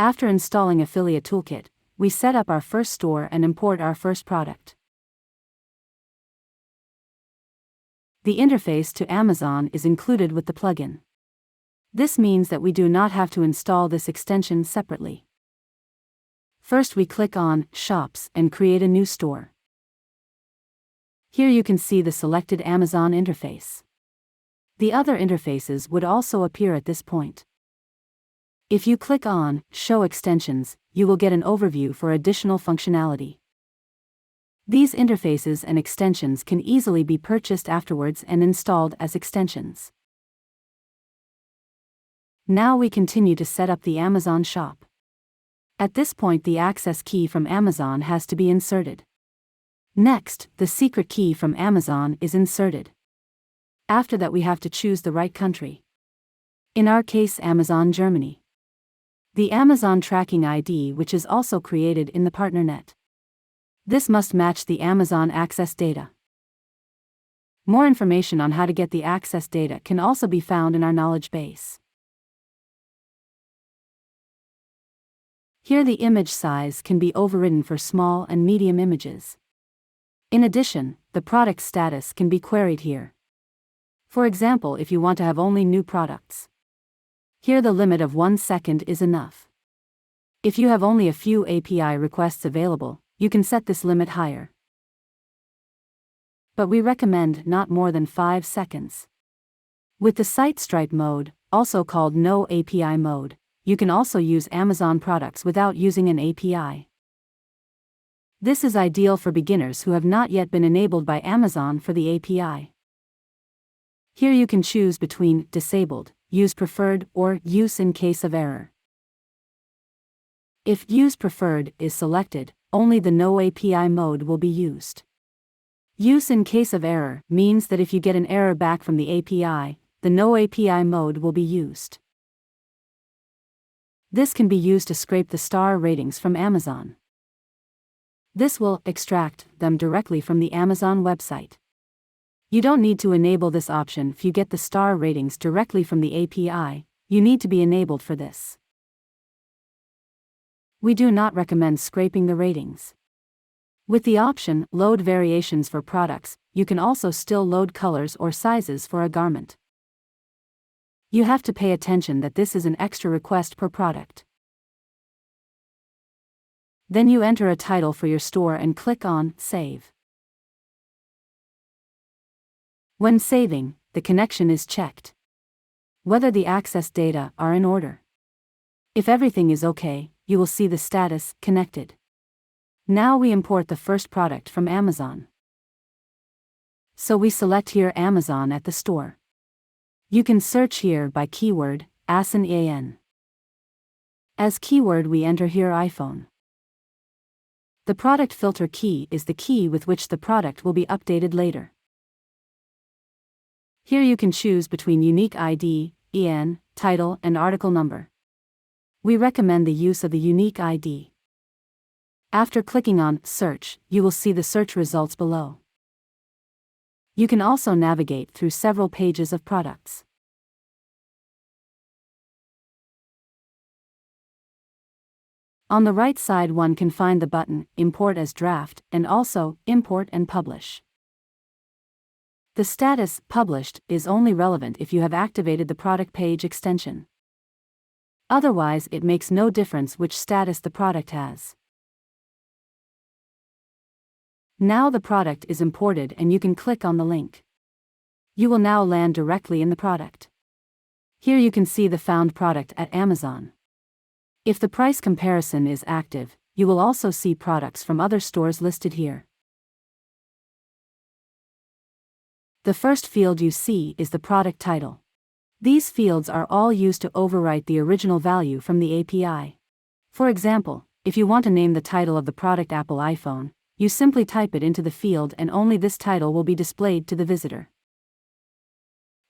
After installing Affiliate Toolkit, we set up our first store and import our first product. The interface to Amazon is included with the plugin. This means that we do not have to install this extension separately. First, we click on Shops and create a new store. Here you can see the selected Amazon interface. The other interfaces would also appear at this point. If you click on Show Extensions, you will get an overview for additional functionality. These interfaces and extensions can easily be purchased afterwards and installed as extensions. Now we continue to set up the Amazon shop. At this point, the access key from Amazon has to be inserted. Next, the secret key from Amazon is inserted. After that, we have to choose the right country. In our case, Amazon Germany. The Amazon tracking ID, which is also created in the PartnerNet. This must match the Amazon access data. More information on how to get the access data can also be found in our knowledge base. Here the image size can be overridden for small and medium images. In addition, the product status can be queried here. For example, if you want to have only new products. Here the limit of 1 second is enough. If you have only a few API requests available, you can set this limit higher. But we recommend not more than 5 seconds. With the site stripe mode, also called No API mode, you can also use Amazon products without using an API. This is ideal for beginners who have not yet been enabled by Amazon for the API. Here you can choose between Disabled, Use Preferred, or Use in case of error. If Use Preferred is selected, only the No API mode will be used. Use in case of error means that if you get an error back from the API, the No API mode will be used. This can be used to scrape the star ratings from Amazon. This will extract them directly from the Amazon website. You don't need to enable this option if you get the star ratings directly from the API. You need to be enabled for this. We do not recommend scraping the ratings. With the option Load Variations for Products, you can also still load colors or sizes for a garment. You have to pay attention that this is an extra request per product. Then you enter a title for your store and click on Save. When saving, the connection is checked. Whether the access data are in order. If everything is okay, you will see the status Connected. Now we import the first product from Amazon. So we select here Amazon at the store. You can search here by keyword, ASIN. As keyword we enter here iPhone. The product filter key is the key with which the product will be updated later. Here you can choose between unique ID, EN, title, and article number. We recommend the use of the unique ID. After clicking on Search, you will see the search results below. You can also navigate through several pages of products. On the right side one can find the button Import as Draft and also Import and Publish. The status Published is only relevant if you have activated the product page extension. Otherwise, it makes no difference which status the product has. Now the product is imported and you can click on the link. You will now land directly in the product. Here you can see the found product at Amazon. If the price comparison is active, you will also see products from other stores listed here. The first field you see is the product title. These fields are all used to overwrite the original value from the API. For example, if you want to name the title of the product Apple iPhone, you simply type it into the field and only this title will be displayed to the visitor.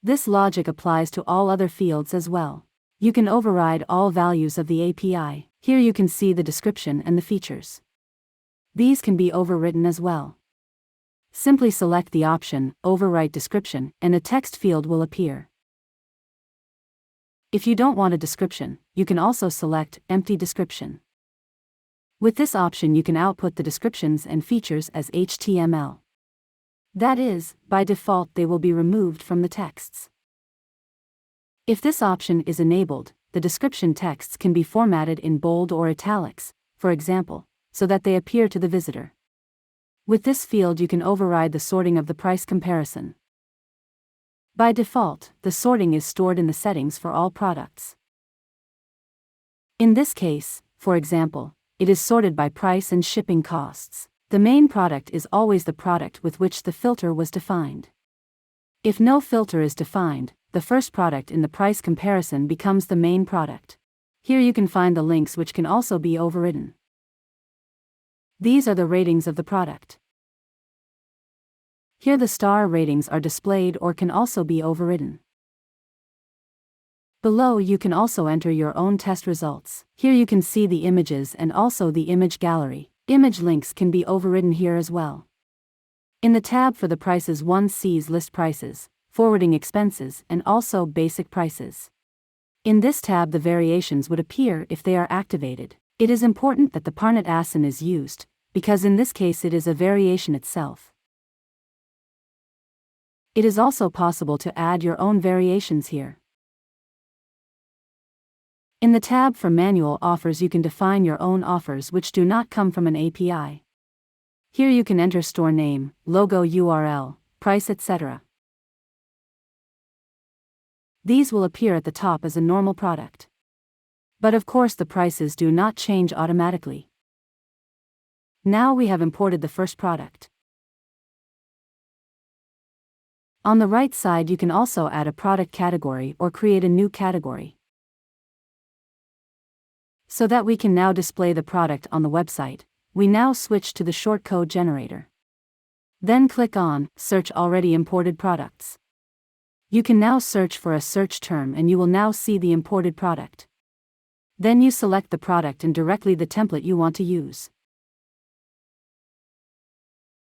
This logic applies to all other fields as well. You can override all values of the API. Here you can see the description and the features. These can be overwritten as well. Simply select the option, Overwrite Description, and a text field will appear. If you don't want a description, you can also select Empty Description. With this option you can output the descriptions and features as HTML. That is, by default they will be removed from the texts. If this option is enabled, the description texts can be formatted in bold or italics, for example, so that they appear to the visitor. With this field you can override the sorting of the price comparison. By default, the sorting is stored in the settings for all products. In this case, for example, it is sorted by price and shipping costs. The main product is always the product with which the filter was defined. If no filter is defined, the first product in the price comparison becomes the main product. Here you can find the links which can also be overridden. These are the ratings of the product. Here the star ratings are displayed or can also be overridden. Below you can also enter your own test results. Here you can see the images and also the image gallery. Image links can be overridden here as well. In the tab for the prices one sees list prices, forwarding expenses and also basic prices. In this tab the variations would appear if they are activated. It is important that the Parnit ASIN is used, because in this case it is a variation itself. It is also possible to add your own variations here. In the tab for manual offers you can define your own offers which do not come from an API. Here you can enter store name, logo URL, price etc. These will appear at the top as a normal product. But of course the prices do not change automatically. Now we have imported the first product. On the right side you can also add a product category or create a new category, so that we can now display the product on the website. We now switch to the shortcode generator. Then click on Search Already Imported Products. You can now search for a search term and you will now see the imported product. Then you select the product and directly the template you want to use.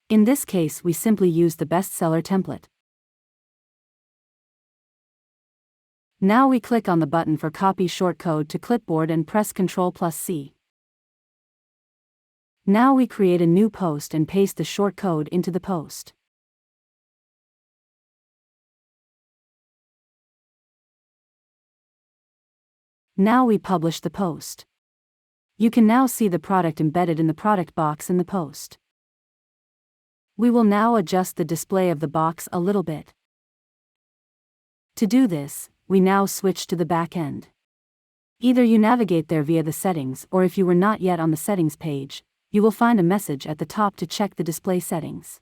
In this case we simply use the bestseller template. Now we click on the button for Copy Shortcode to Clipboard and press Ctrl+C. Now we create a new post and paste the shortcode into the post. Now we publish the post. You can now see the product embedded in the product box in the post. We will now adjust the display of the box a little bit. To do this, we now switch to the back end. Either you navigate there via the settings, or if you were not yet on the settings page, you will find a message at the top to check the display settings.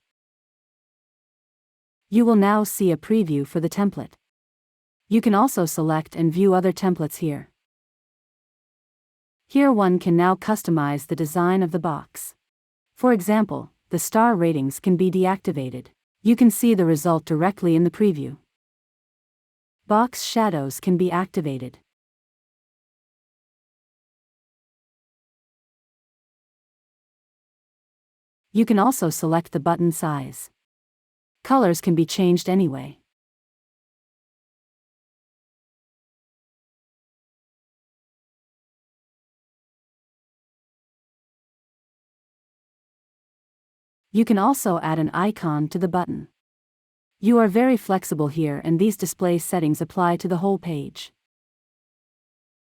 You will now see a preview for the template. You can also select and view other templates here. Here one can now customize the design of the box. For example, the star ratings can be deactivated. You can see the result directly in the preview. Box shadows can be activated. You can also select the button size. Colors can be changed anyway. You can also add an icon to the button. You are very flexible here and these display settings apply to the whole page.